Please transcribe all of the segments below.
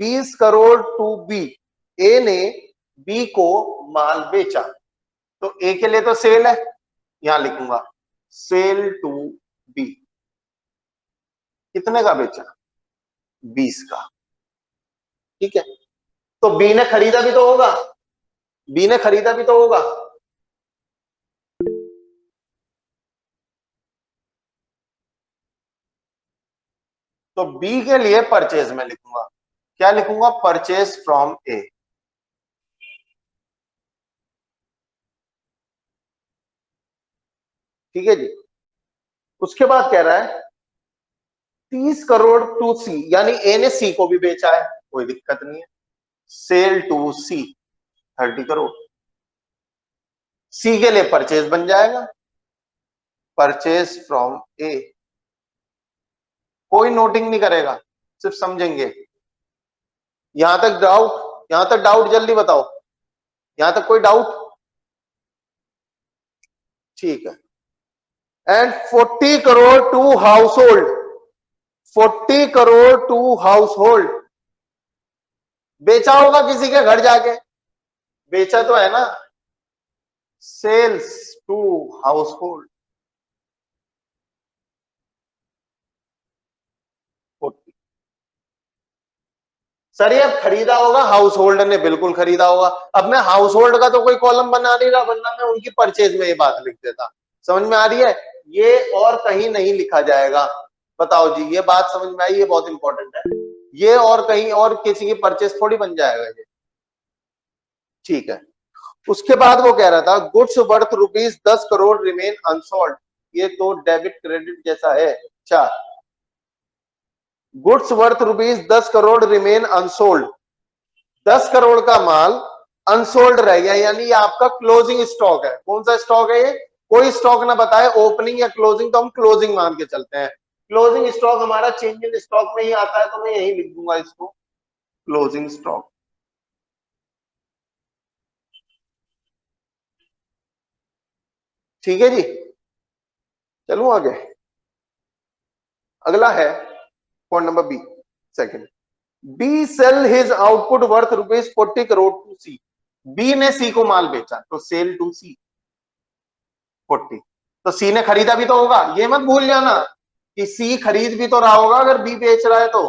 20 crore to be, ए ने B को माल बेचा, तो ए के लिए तो सेल है, यहां लिखूंगा सेल टू बी। कितने का बेचा? 20 का। ठीक है, तो बी ने खरीदा भी तो होगा, बी ने खरीदा भी तो होगा। तो बी के लिए परचेज में लिखूंगा, क्या लिखूंगा? परचेज फ्रॉम ए। ठीक है जी। उसके बाद कह रहा है 30 करोड़ टू सी, यानी ए ने सी को भी बेचा है, कोई दिक्कत नहीं है, सेल टू सी 30 करोड़। सी के लिए परचेज बन जाएगा, परचेज फ्रॉम ए। कोई नोटिंग नहीं करेगा, सिर्फ समझेंगे। यहां तक डाउट? यहां तक डाउट जल्दी बताओ, यहां तक कोई डाउट? ठीक है। And 40 crore to household, 40 crore to household. बेचा होगा किसी के घर जाके, बेचा तो है ना, sells to household 40। Sir ये खरीदा होगा हाउस होल्ड ने, बिल्कुल खरीदा होगा। अब मैं हाउस होल्ड का तो कोई कॉलम बना नहीं रहा, वरना मैं उनकी परचेज में ये बात लिख देता। समझ में आ रही है? ये और कहीं नहीं लिखा जाएगा। बताओ जी, ये बात समझ में आई? ये बहुत इंपॉर्टेंट है, ये और कहीं और किसी की परचेज थोड़ी बन जाएगा ये। ठीक है। उसके बाद वो कह रहा था goods worth ₹10 crore remain unsold. ये तो डेबिट क्रेडिट जैसा है। अच्छा, goods worth ₹10 crore remain unsold, 10 crore का माल अनसोल्ड रह गया, यानी ये आपका क्लोजिंग स्टॉक है। कौन सा स्टॉक है ये? कोई स्टॉक ना बताए, ओपनिंग या क्लोजिंग, तो हम क्लोजिंग मान के चलते हैं। क्लोजिंग स्टॉक हमारा चेंज इन स्टॉक में ही आता है, तो मैं यही लिख दूंगा इसको, क्लोजिंग स्टॉक। ठीक है जी, चलूं आगे। अगला है point number B, second. B sell his output worth ₹40 crore to C. B ने सी को माल बेचा, तो सेल टू सी 40। तो सी ने खरीदा भी तो होगा, ये मत भूल जाना कि सी खरीद भी तो रहा होगा अगर बी बेच रहा है तो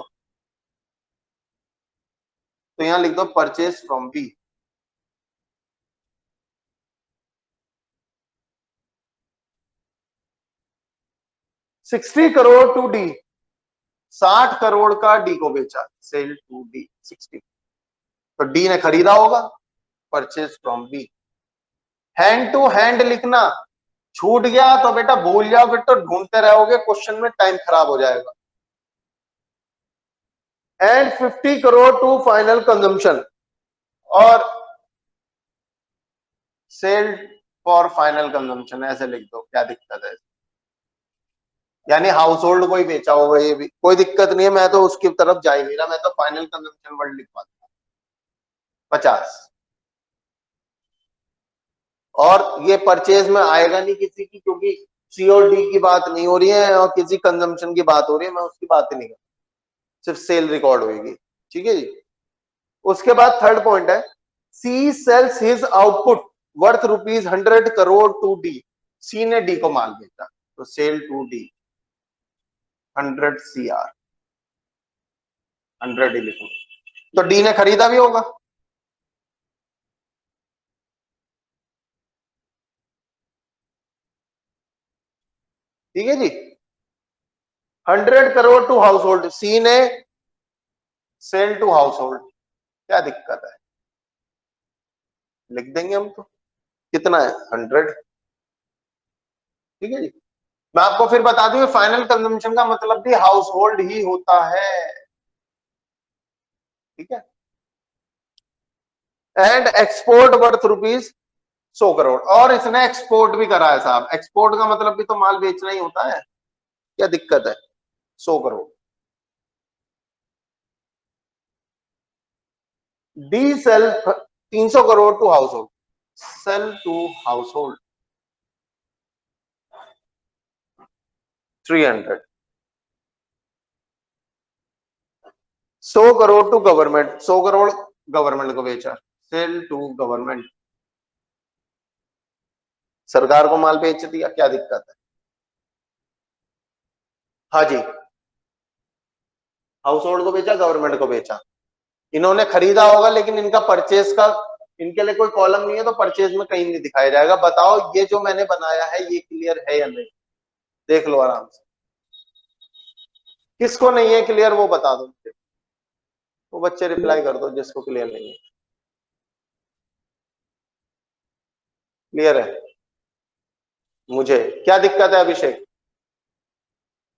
यहां लिख दो purchase from B. ₹60 crore to D, 60 crore का डी को बेचा, सेल टू डी 60। तो डी ने खरीदा होगा, purchase from B. Hand to hand लिखना, छूट गया तो बेटा भूल जाओ, फिर तो ढूंढते रहोगे, क्वेश्चन में टाइम खराब हो जाएगा। And 50 crore to final consumption, और सेल फॉर फाइनल कंजम्पशन ऐसे लिख दो, क्या दिक्कत है? यानी हाउस होल्ड को ही बेचा होगा, ये भी कोई दिक्कत नहीं है, मैं तो उसकी तरफ जा ही नहीं रहा, मैं तो फाइनल कंजम्पशन वर्ड लिख पाता हूँ। 50। और ये परचेज में आएगा नहीं किसी की, क्योंकि सी और डी की बात नहीं हो रही है और किसी कंजम्पशन की बात हो रही है, मैं उसकी बात ही नहीं कर, सिर्फ सेल रिकॉर्ड होगी। ठीक है जी। उसके बाद थर्ड पॉइंट है C sells his output worth ₹100 crore to D. C ने डी को माल बेचा, तो सेल टू डी 100 CR, 100 ही लिखो। तो डी ने खरीदा भी होगा। ठीक है जी। 100 crore to household, C ने सेल टू हाउस होल्ड, क्या दिक्कत है? लिख देंगे हम तो। कितना है? 100। ठीक है जी। मैं आपको फिर बता दूं फाइनल कंजम्पशन का मतलब भी हाउस होल्ड ही होता है। ठीक है। एंड एक्सपोर्ट वर्थ ₹100 करोड़, और इसने एक्सपोर्ट भी करा है साहब, एक्सपोर्ट का मतलब भी तो माल बेचना ही होता है, क्या दिक्कत है? 100 crore. The sell 300 crore to household, sell to household 300। 100 crore to government, 100 crore government को बेचा, सेल टू गवर्नमेंट, सरकार को माल बेच दिया, क्या दिक्कत है? हाँ जी, हाउस होल्ड को बेचा, गवर्नमेंट को बेचा, इन्होंने खरीदा होगा लेकिन इनका परचेज का, इनके लिए कोई कॉलम नहीं है तो परचेज में कहीं नहीं दिखाया जाएगा। बताओ ये जो मैंने बनाया है ये क्लियर है या नहीं? देख लो आराम से, किसको नहीं है क्लियर वो बता दो मुझे। वो बच्चे रिप्लाई कर दो जिसको क्लियर नहीं है। क्लियर है? मुझे क्या दिक्कत है अभिषेक,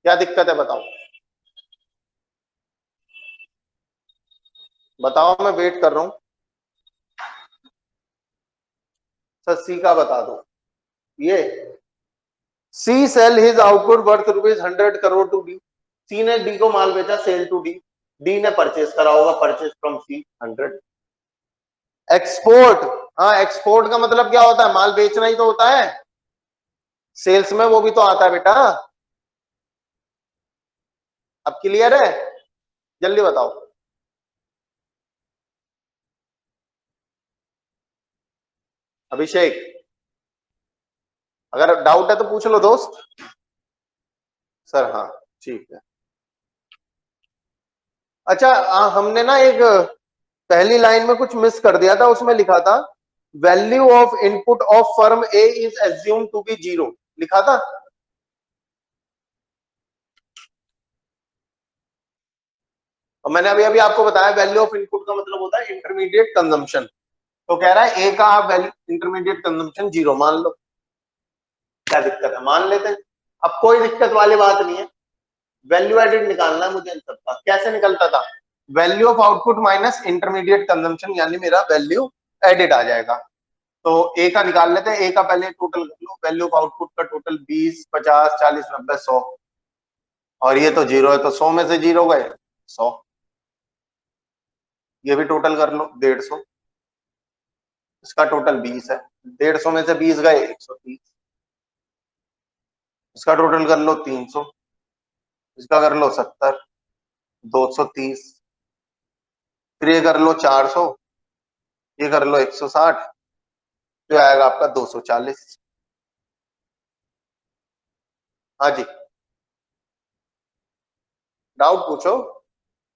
क्या दिक्कत है बताओ, बताओ, मैं वेट कर रहा हूं। सर सी का बता दो। ये C sells his output worth ₹100 to D, C ने डी को माल बेचा, सेल टू डी, डी ने परचेज करा होगा, परचेज फ्रॉम सी 100। एक्सपोर्ट, हाँ एक्सपोर्ट का मतलब क्या होता है? माल बेचना ही तो होता है, सेल्स में वो भी तो आता है बेटा। अब क्लियर है? जल्दी बताओ। अभिषेक अगर डाउट है तो पूछ लो दोस्त। सर हाँ ठीक है। अच्छा हमने ना एक पहली लाइन में कुछ मिस कर दिया था, उसमें लिखा था value of input of firm A is assume to be 0, लिखा था। और मैंने अभी अभी आपको बताया वैल्यू ऑफ इनपुट का मतलब होता है इंटरमीडिएट कंजम्पशन। तो कह रहा है ए का आप इंटरमीडिएट कंजम्पशन 0 मान लो, क्या दिक्कत है? मान लेते हैं। अब कोई दिक्कत वाली बात नहीं है, वैल्यू एडिड निकालना है मुझे इन सबका। कैसे निकलता था? Value of output minus intermediate consumption, यानी मेरा वैल्यू एडिड आ जाएगा। तो ए का निकाल लेते हैं, ए का पहले टोटल कर लो, वैल्यू ऑफ आउटपुट का टोटल 20, 50, 40, 90, 100, और ये तो 0 है तो 100 में से 0 गए 100, ये भी टोटल कर लो 150, इसका टोटल 20 है, 150 में से 20 गए 130, इसका टोटल कर लो 300, इसका कर लो 70, 230, फिर ये कर लो 400, ये कर लो 160, जो आएगा आपका 240। हाँ जी, डाउट पूछो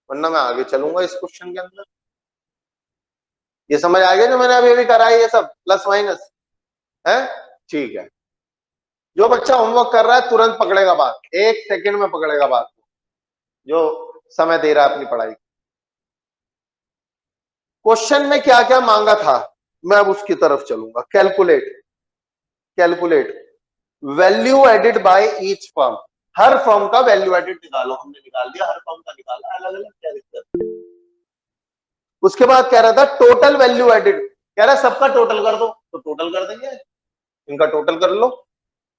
वरना मैं आगे चलूंगा इस क्वेश्चन के अंदर। ये समझ आ गया जो मैंने अभी अभी करा है, ये सब प्लस माइनस है? ठीक है। जो बच्चा होमवर्क कर रहा है तुरंत पकड़ेगा बात, 1 सेकंड में पकड़ेगा बात, जो समय दे रहा है अपनी पढ़ाई। क्वेश्चन में क्या क्या मांगा था मैं अब उसकी तरफ चलूंगा। Calculate, calculate value added by each firm, her firm का वैल्यू एडिड निकालो। हमने निकाल दिया, हर फर्म का निकाला अलग अलग, क्या दिक्कत? उसके बाद कह रहा था टोटल वैल्यू एडिड, कह रहा है सबका टोटल कर दो, तो टोटल कर देंगे, इनका टोटल कर लो।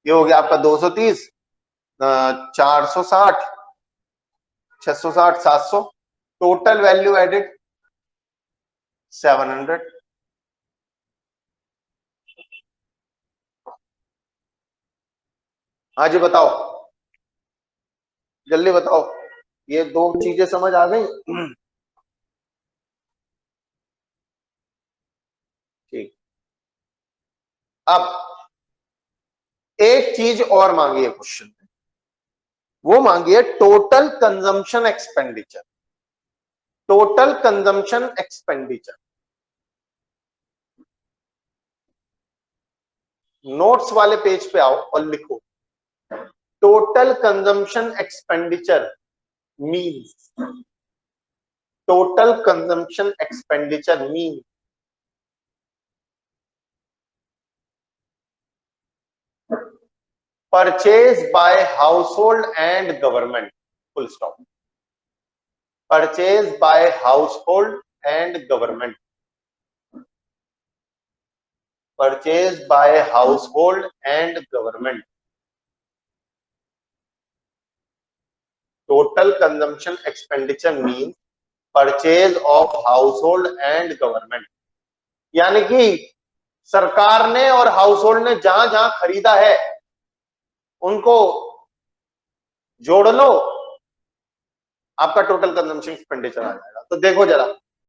ये हो गया आपका 230, 460, 660, 700, टोटल वैल्यू एडिड 700। हाँ जी बताओ, जल्दी बताओ, ये दो चीजें समझ आ गई? ठीक। अब एक चीज और मांगी है क्वेश्चन में, वो मांगी है total consumption expenditure, total consumption expenditure. Notes वाले पेज पे आओ और लिखो total consumption expenditure means, total consumption expenditure mean purchase by household and government, full stop. Purchase by household and government, purchase by household and government, total consumption expenditure mean purchase of household and government. यानी कि सरकार ने और house hold ने जहां जहां खरीदा है उनको जोड़ लो, आपका टोटल कंजम्पशन एक्सपेंडिचर आ जाएगा। तो देखो जरा